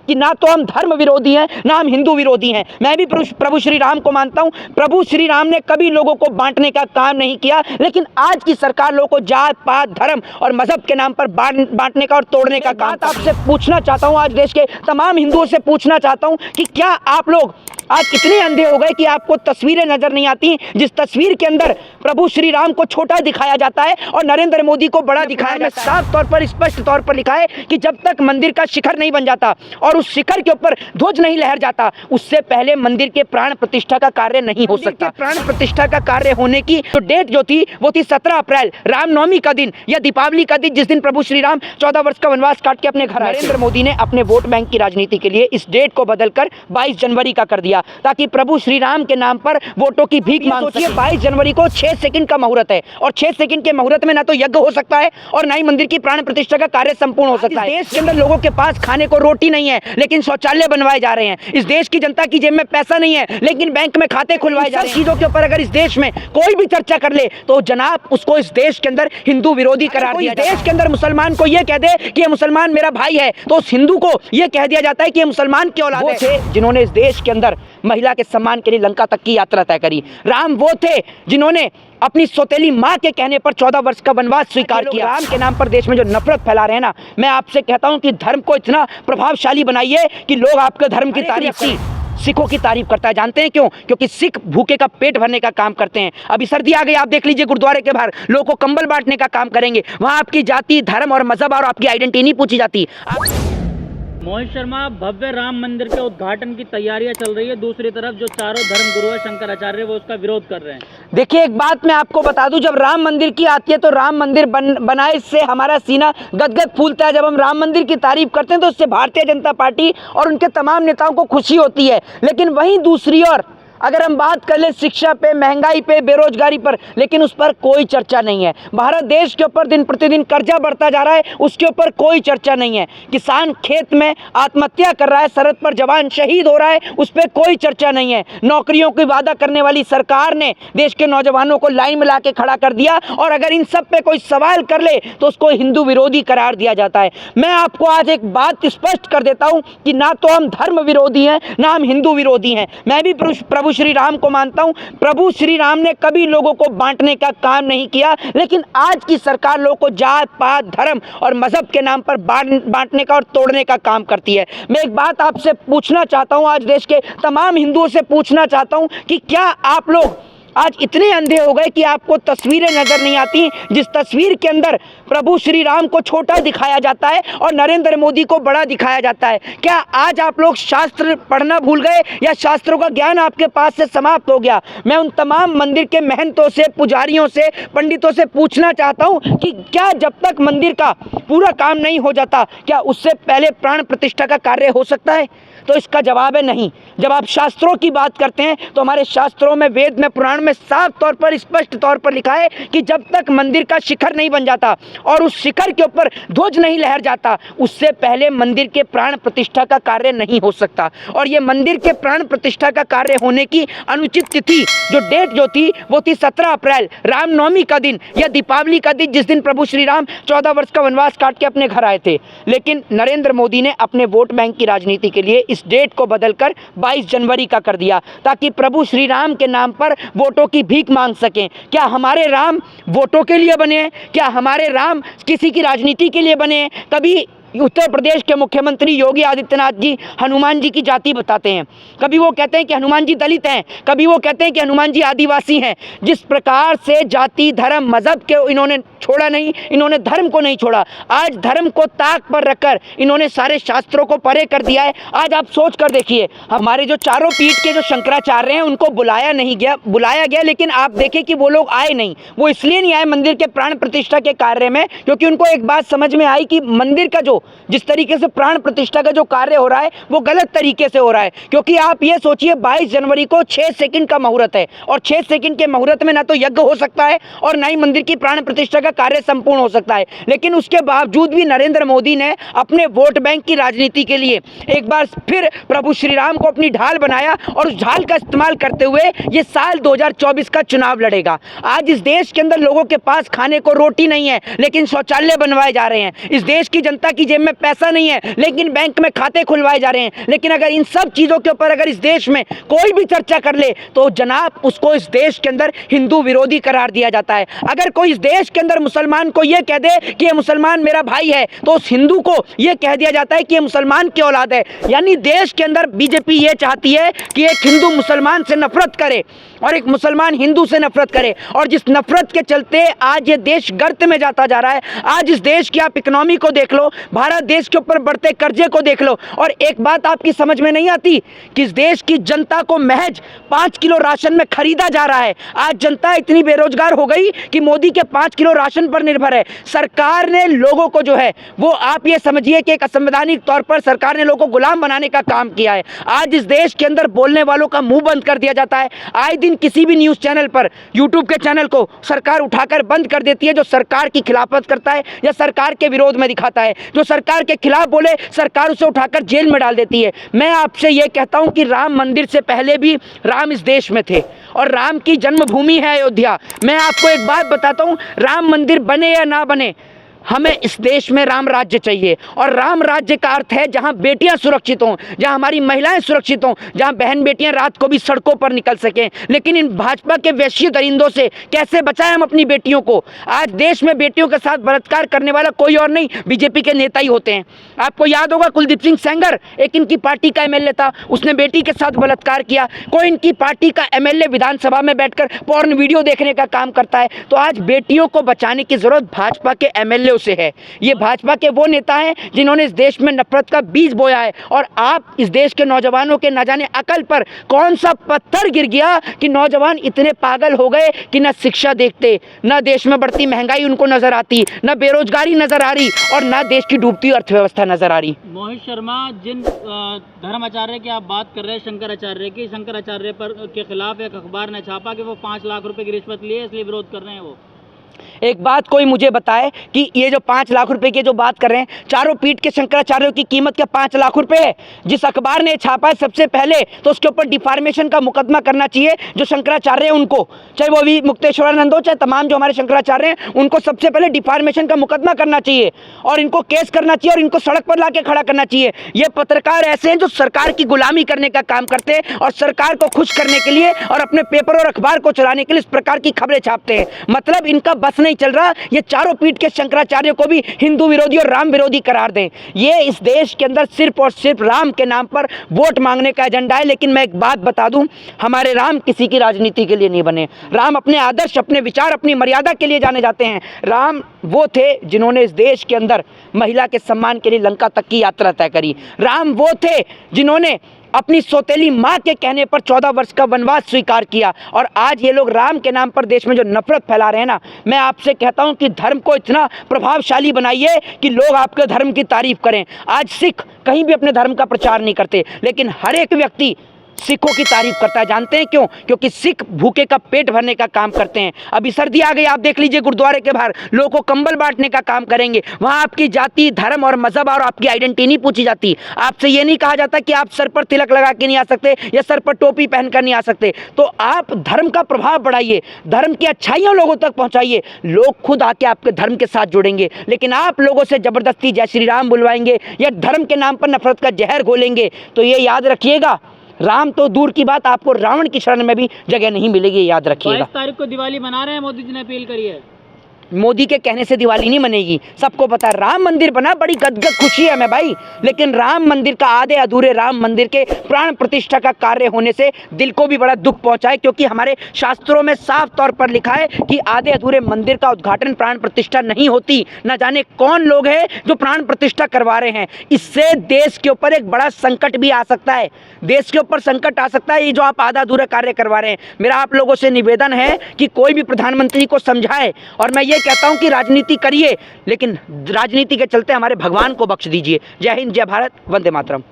कि ना तो हम धर्म विरोधी हैं, ना हम हिंदू विरोधी हैं। मैं भी प्रभु श्री राम को मानता हूं। प्रभु श्री राम ने कभी लोगों को बांटने का काम नहीं किया, लेकिन आज की सरकार लोगों को जात पात धर्म और मजहब के नाम पर बांटने का और तोड़ने का काम। आपसे पूछना चाहता हूं, आज देश के तमाम हिंदुओं से पूछना चाहता हूं कि क्या आप लोग आज इतने अंधे हो गए कि आपको तस्वीरें नजर नहीं आती, जिस तस्वीर के अंदर प्रभु श्री राम को छोटा दिखाया जाता है और नरेंद्र मोदी को बड़ा दिखाया जाता है। साफ तौर पर स्पष्ट तौर पर लिखा है कि जब तक मंदिर का शिखर नहीं बन जाता और उस शिखर के ऊपर ध्वज नहीं लहर जाता, उससे पहले मंदिर के प्राण प्रतिष्ठा का कार्य नहीं हो सकता। प्राण प्रतिष्ठा का कार्य होने की जो डेट जो थी वो थी 17 अप्रैल, रामनवमी का दिन या दीपावली का दिन, जिस दिन प्रभु श्री राम 14 वर्ष का वनवास काट के अपने घर आए। नरेंद्र मोदी ने अपने वोट बैंक की राजनीति के लिए इस डेट को बदलकर 22 जनवरी का कर दिया, ताकि प्रभु श्री राम के नाम पर वोटों की भीख मांग सके। 22 जनवरी को 6 सेकंड का मुहूर्त है और 6 सेकंड के मुहूर्त में ना तो यज्ञ हो सकता है और ना ही मंदिर की प्राण प्रतिष्ठा का कार्य संपूर्ण हो सकता है। देश के अंदर लोगों के पास खाने को रोटी नहीं है, लेकिन शौचालय बनवाए जा रहे हैं। इस देश की जनता की जेब में पैसा नहीं है, लेकिन बैंक में खाते खुलवाए जा रहे हैं। चीजों के ऊपर अगर इस देश में कोई भी चर्चा कर ले तो जनाब उसको इस देश के अंदर हिंदू विरोधी करार दिया जाता है। देश के अंदर मुसलमान को यह कह दे कि ये मुसलमान मेरा भाई है, तो उस हिंदू को यह कह दिया जाता है कि ये मुसलमान की औलाद है। जिन्होंने इस देश के अंदर महिला के सम्मान के लिए लंका तक की यात्रा तय करी। राम वो थे जिन्होंने अपनी सौतेली माँ के कहने पर 14 वर्ष का वनवास स्वीकार किया। राम के नाम पर देश में जो नफरत फैला रहे हैं ना, मैं आपसे कहता हूं कि धर्म को इतना प्रभावशाली बनाइए कि लोग आपके धर्म की तारीफ की, सिखों की तारीफ करता है। जानते हैं क्यों? क्योंकि सिख भूखे का पेट भरने का काम करते हैं। अभी सर्दी आ गई, आप देख लीजिए गुरुद्वारे के बाहर लोगों को कंबल बांटने का काम करेंगे। वहां आपकी जाति, धर्म और मजहब और आपकी आइडेंटिटी नहीं पूछी जाती। मोहित शर्मा, भव्य राम मंदिर के उद्घाटन की तैयारियां चल रही है, दूसरी तरफ जो चारों धर्म गुरु है शंकराचार्य वो उसका विरोध कर रहे हैं। देखिए, एक बात मैं आपको बता दूं, जब राम मंदिर की आती है तो राम मंदिर बनाए से हमारा सीना गदगद फूलता है। जब हम राम मंदिर की तारीफ करते हैं तो उससे भारतीय जनता पार्टी और उनके तमाम नेताओं को खुशी होती है। लेकिन वहीं दूसरी ओर अगर हम बात कर ले शिक्षा पे, महंगाई पे, बेरोजगारी पर, लेकिन उस पर कोई चर्चा नहीं है। भारत देश के ऊपर दिन प्रतिदिन कर्जा बढ़ता जा रहा है, उसके ऊपर कोई चर्चा नहीं है। किसान खेत में आत्महत्या कर रहा है, सरहद पर जवान शहीद हो रहा है, उस पर कोई चर्चा नहीं है। नौकरियों की वादा करने वाली सरकार ने देश के नौजवानों को लाइन में ला के खड़ा कर दिया, और अगर इन सब पे कोई सवाल कर ले तो उसको हिंदू विरोधी करार दिया जाता है। मैं आपको आज एक बात स्पष्ट कर देता हूं कि ना तो हम धर्म विरोधी हैं, ना हम हिंदू विरोधी हैं। मैं भी प्रभु श्री राम को मानता हूं। प्रभु श्री राम ने कभी लोगों को बांटने का काम नहीं किया, लेकिन आज की सरकार लोगों को जात पात धर्म और मजहब के नाम पर बांटने का और तोड़ने का काम करती है। मैं एक बात आपसे पूछना चाहता हूं, आज देश के तमाम हिंदुओं से पूछना चाहता हूं कि क्या आप लोग आज इतने अंधे हो गए कि आपको तस्वीरें नजर नहीं आती, जिस तस्वीर के अंदर प्रभु श्री राम को छोटा दिखाया जाता है और नरेंद्र मोदी को बड़ा दिखाया जाता है? क्या आज आप लोग शास्त्र पढ़ना भूल गए या शास्त्रों का ज्ञान आपके पास से समाप्त हो गया? मैं उन तमाम मंदिर के महंतों से, पुजारियों से, पंडितों से पूछना चाहता हूं कि क्या जब तक मंदिर का पूरा काम नहीं हो जाता, क्या उससे पहले प्राण प्रतिष्ठा का कार्य हो सकता है? तो इसका जवाब है नहीं। जब आप शास्त्रों की बात करते हैं तो हमारे शास्त्रों में, वेद में, पुराण में साफ तौर पर, स्पष्ट तौर पर लिखा है कि जब तक मंदिर का शिखर नहीं बन जाता और उस शिखर के ऊपर ध्वज नहीं लहर जाता, उससे पहले मंदिर के प्राण प्रतिष्ठा का कार्य नहीं हो सकता। और ये मंदिर के प्राण प्रतिष्ठा का कार्य होने की अनुचित तिथि, जो डेट जो थी वो थी 17 अप्रैल, रामनवमी का दिन या दीपावली का दिन, जिस दिन प्रभु श्री राम 14 वर्ष का वनवास काट के अपने घर आए थे। लेकिन नरेंद्र मोदी ने अपने वोट बैंक की राजनीति के लिए इस डेट को बदलकर 22 जनवरी का कर दिया, ताकि प्रभु श्री राम के नाम पर वोटों की भीख मांग सकें। क्या हमारे राम वोटों के लिए बने हैं? क्या हमारे राम किसी की राजनीति के लिए बने हैं? कभी उत्तर प्रदेश के मुख्यमंत्री योगी आदित्यनाथ जी हनुमान जी की जाति बताते हैं, कभी वो कहते हैं कि हनुमान जी दलित हैं, कभी वो कहते हैं कि हनुमान जी आदिवासी हैं। जिस प्रकार से जाति, धर्म, मजहब के इन्होंने छोड़ा नहीं, इन्होंने धर्म को नहीं छोड़ा। आज धर्म को ताक पर रखकर इन्होंने सारे शास्त्रों को परे कर दिया है। आज आप सोच कर देखिए, हमारे जो चारों पीठ के जो शंकराचार्य हैं उनको बुलाया गया, लेकिन आप देखें कि वो लोग आए नहीं। वो इसलिए नहीं आए मंदिर के प्राण प्रतिष्ठा के कार्य में, क्योंकि उनको एक बात समझ में आई कि मंदिर का जिस तरीके से प्राण प्रतिष्ठा का जो कार्य हो रहा है वो गलत तरीके से हो रहा है। क्योंकि आप ये सोचिए, 22 जनवरी को 6 सेकंड का मुहूर्त है और 6 सेकंड के मुहूर्त में ना तो यज्ञ हो सकता है और ना ही मंदिर की प्राण प्रतिष्ठा का कार्य संपूर्ण हो सकता है। लेकिन उसके बावजूद भी नरेंद्र मोदी ने अपने वोट बैंक की राजनीति के लिए एक बार फिर प्रभु श्री राम को अपनी ढाल बनाया और उस ढाल का इस्तेमाल करते हुए ये साल 2024 का चुनाव लड़ेगा। आज इस देश के अंदर लोगों के पास खाने को रोटी नहीं है, लेकिन शौचालय बनवाए जा रहे हैं। इस देश की जनता की जेब में पैसा नहीं है लेकिन बैंक में खाते खुलवाए जा रहे हैं। लेकिन अगर इन सब चीज़ों के ऊपर अगर इस देश में कोई भी चर्चा कर ले तो जनाब उसको इस देश के अंदर हिंदू विरोधी करार दिया जाता है। अगर कोई इस देश के अंदर मुसलमान को यह कह दे कि ये मुसलमान मेरा भाई है तो उस हिंदू को यह कह दिया जाता है कि ये मुसलमान की औलाद है। यानी देश के अंदर बीजेपी ये चाहती है कि एक हिंदू मुसलमान से नफरत करे और एक मुसलमान हिंदू से नफरत करे, और जिस नफरत के चलते आज ये देश गर्त में जाता जा रहा है। आज इस देश की आप इकोनॉमी को देख लो, भारत देश के ऊपर बढ़ते कर्जे को देख लो, और एक बात आपकी समझ में नहीं आती कि इस देश की जनता को महज 5 किलो राशन में खरीदा जा रहा है। आज जनता इतनी बेरोजगार हो गई कि मोदी के 5 किलो राशन पर निर्भर है। सरकार ने लोगों को जो है वो आप ये समझिए कि एक असंवैधानिक तौर पर सरकार ने लोगों को गुलाम बनाने का काम किया है। आज इस देश के अंदर बोलने वालों का मुंह बंद कर दिया जाता है। आए दिन किसी भी न्यूज़ चैनल पर, यूट्यूब के चैनल को सरकार उठाकर बंद कर देती है जो सरकार की खिलाफत करता है या सरकार के विरोध में दिखाता है। जो सरकार के खिलाफ बोले सरकार उसे उठाकर जेल में डाल देती है। मैं आपसे ये कहता हूं कि राम मंदिर से पहले भी राम इस देश में थे और राम की जन्मभूमि है अयोध्या। मैं आपको एक बात बताता हूं, राम मंदिर बने या ना बने, हमें इस देश में राम राज्य चाहिए। और राम राज्य का अर्थ है जहां बेटियां सुरक्षित हों, जहां हमारी महिलाएं सुरक्षित हों, जहां बहन बेटियां रात को भी सड़कों पर निकल सकें। लेकिन इन भाजपा के वैश्य दरिंदों से कैसे बचाएं हम अपनी बेटियों को? आज देश में बेटियों के साथ बलात्कार करने वाला कोई और नहीं, बीजेपी के नेता ही होते हैं। आपको याद होगा कुलदीप सिंह सेंगर एक इनकी पार्टी का एमएलए था, उसने बेटी के साथ बलात्कार किया। कोई इनकी पार्टी का एमएलए विधानसभा में बैठकर पोर्न वीडियो देखने का काम करता है। तो आज बेटियों को बचाने की जरूरत भाजपा के एमएलए से है। ये भाजपा के वो नेता हैं जिन्होंने इस देश में नफरत का बीज बोया है। और आप इस देश के नौजवानों के न जाने अकल पर कौन सा पत्थर गिर गया कि नौजवान इतने पागल हो गए कि न शिक्षा देखते, न देश में बढ़ती महंगाई उनको नजर आती, न बेरोजगारी नजर आ रही और न देश की डूबती अर्थव्यवस्था नजर आ रही। मोहित शर्मा, जिन धर्माचार्य की आप बात कर रहे हैं, शंकराचार्य की, शंकराचार्य पर के खिलाफ एक अखबार ने छापा कि वो 5 लाख रुपए की रिश्वत लिए इसलिए विरोध कर रहे हैं। वो एक बात कोई मुझे बताए कि ये जो 5 लाख रुपए की जो बात कर रहे हैं, चारों पीठ के शंकराचार्यों की कीमत क्या 5 लाख रुपए है? जिस अखबार ने छापा है सबसे पहले तो उसके ऊपर डिफार्मेशन का मुकदमा करना चाहिए। जो शंकराचार्य हैं उनको, चाहे वो भी मुक्तेश्वरानंद हो चाहे तमाम जो हमारे शंकराचार्य हैं, उनको सबसे पहले डिफार्मेशन का मुकदमा करना चाहिए और इनको केस करना चाहिए और इनको सड़क पर लाके खड़ा करना चाहिए। ये पत्रकार ऐसे हैं जो सरकार की गुलामी करने का काम करते हैं और सरकार को खुश करने के लिए और अपने पेपर और अखबार को चलाने के लिए इस प्रकार की खबरें छापते हैं। मतलब इनका बस नहीं चल रहा, ये चारों पीठ के शंकराचार्य को भी हिंदू विरोधी और राम विरोधी करार दें। ये इस देश के अंदर सिर्फ और सिर्फ राम के नाम पर वोट मांगने का एजेंडा है। लेकिन मैं एक बात बता दूं, हमारे राम किसी की राजनीति के लिए नहीं बने। राम अपने आदर्श, अपने विचार, अपनी मर्यादा के लिए जाने जाते हैं। राम वो थे जिन्होंने इस देश के अंदर महिला के सम्मान के लिए लंका तक की यात्रा तय करी। राम वो थे जिन्होंने अपनी सौतेली माँ के कहने पर 14 वर्ष का वनवास स्वीकार किया। और आज ये लोग राम के नाम पर देश में जो नफरत फैला रहे हैं ना, मैं आपसे कहता हूं कि धर्म को इतना प्रभावशाली बनाइए कि लोग आपके धर्म की तारीफ करें। आज सिख कहीं भी अपने धर्म का प्रचार नहीं करते, लेकिन हर एक व्यक्ति सिखों की तारीफ करता है। जानते हैं क्यों? क्योंकि सिख भूखे का पेट भरने का काम करते हैं। अभी सर्दी आ गई, आप देख लीजिए गुरुद्वारे के बाहर लोगों को कंबल बांटने का काम करेंगे। वहां आपकी जाति, धर्म और मजहब और आपकी आइडेंटिटी नहीं पूछी जाती। आपसे ये नहीं कहा जाता कि आप सर पर तिलक लगा के नहीं आ सकते या सर पर टोपी पहनकर नहीं आ सकते। तो आप धर्म का प्रभाव बढ़ाइए, धर्म की अच्छाइयां लोगों तक पहुंचाइए, लोग खुद आके आपके धर्म के साथ जुड़ेंगे। लेकिन आप लोगों से जबरदस्ती जय श्री राम बुलवाएंगे या धर्म के नाम पर नफरत का जहर घोलेंगे तो ये याद रखिएगा, राम तो दूर की बात, आपको रावण की शरण में भी जगह नहीं मिलेगी, याद रखिएगा। 22 तारीख को दिवाली मना रहे हैं, मोदी जी ने अपील करी है। मोदी के कहने से दिवाली नहीं मनेगी, सबको पता है। राम मंदिर बना, बड़ी गदगद खुशी है हमें भाई, लेकिन राम मंदिर का आधे अधूरे राम मंदिर के प्राण प्रतिष्ठा का कार्य होने से दिल को भी बड़ा दुख पहुंचा है। क्योंकि हमारे शास्त्रों में साफ तौर पर लिखा है कि आधे अधूरे मंदिर का उद्घाटन प्राण प्रतिष्ठा नहीं होती। न जाने कौन लोग हैं जो प्राण प्रतिष्ठा करवा रहे हैं। इससे देश के ऊपर एक बड़ा संकट भी आ सकता है, देश के ऊपर संकट आ सकता है। ये जो आप आधा अधूरा कार्य करवा रहे हैं, मेरा आप लोगों से निवेदन है कि कोई भी प्रधानमंत्री को समझाए। और मैं ये कहता हूं कि राजनीति करिए, लेकिन राजनीति के चलते हमारे भगवान को बख्श दीजिए। जय हिंद, जय भारत, वंदे मातरम।